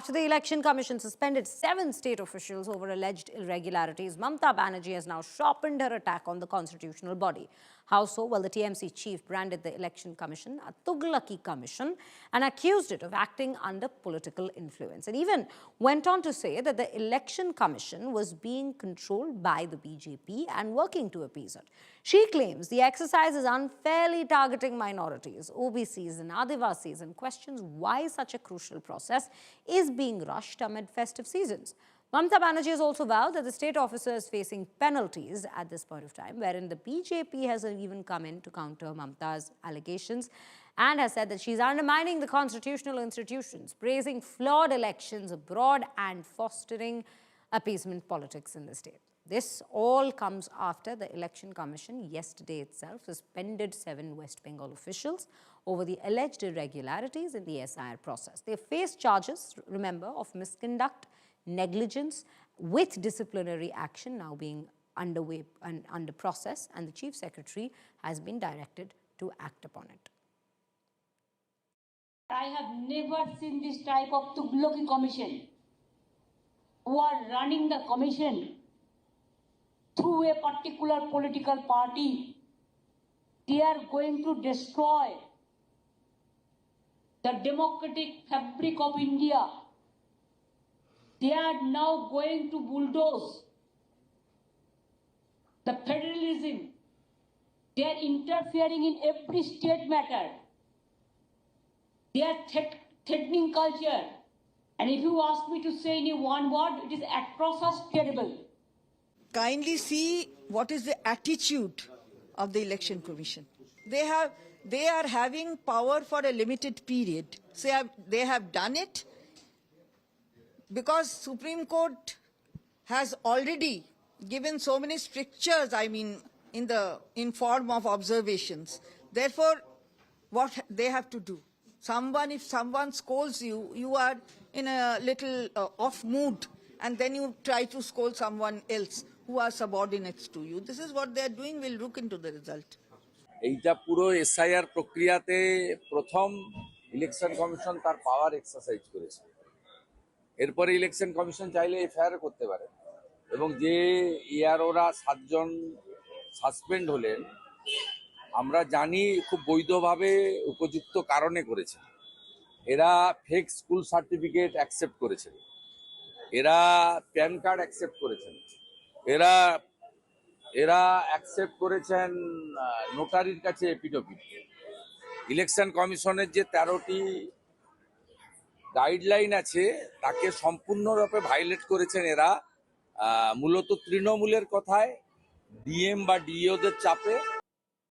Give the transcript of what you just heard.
After the Election Commission suspended 7 state officials over alleged irregularities, Mamata Banerjee has now sharpened her attack on the constitutional body. How so? Well, the TMC chief branded the Election Commission a Tughlaqi commission and accused it of acting under political influence, and even went on to say that the Election Commission was being controlled by the BJP and working to appease it. She claims the exercise is unfairly targeting minorities, OBCs and Adivasis, and questions why such a crucial process is being rushed amid festive seasons. Mamata Banerjee has also vowed that the state officer is facing penalties at this point of time, wherein the BJP has even come in to counter Mamata's allegations and has said that she's undermining the constitutional institutions, praising flawed elections abroad and fostering appeasement politics in the state. This all comes after the Election Commission yesterday itself suspended 7 West Bengal officials over the alleged irregularities in the SIR process. They face charges, remember, of misconduct, negligence, with disciplinary action now being underway and under process, and the Chief Secretary has been directed to act upon it. I have never seen this type of Tughlaqi commission who are running the commission through a particular political party. They are going to destroy the democratic fabric of India. They are now going to bulldoze the federalism. They are interfering in every state matter. They are threatening culture. And if you ask me to say in one word, it is atrocious, terrible. Kindly see what is the attitude of the Election Commission. They are having power for a limited period. So they have done it because Supreme Court has already given so many strictures, in form of observations. Therefore, what they have to do? If someone scolds you, you are in a little off mood, and then you try to scold someone else who are subordinates to you. This is what they are doing. We'll look into the result. এইটা পুরো SIR প্রক্রিয়াতে প্রথম election commission তার পাওয়ার exercise করেছে। এরপরে election commission চাইলে FIR করতে পারে, এবং যে এআরওরা 7 জন সাসপেন্ড হলেন আমরা জানি খুব বৈধভাবে উপযুক্ত কারণে করেছে। এরা ফেক স্কুল সার্টিফিকেট অ্যাকসেপ্ট করেছে, এরা প্যান কার্ড অ্যাকসেপ্ট করেছেন, এরা অ্যাকসেপ্ট করেছেন নোটারির কাছে এপিডোপিট। ইলেকশন কমিশনের যে 13টি গাইডলাইন আছে তাকে সম্পূর্ণরূপে ভায়োলেট করেছেন এরা, মূলত তৃণমূলের কথায় ডিএম বা ডিইওদের চাপে।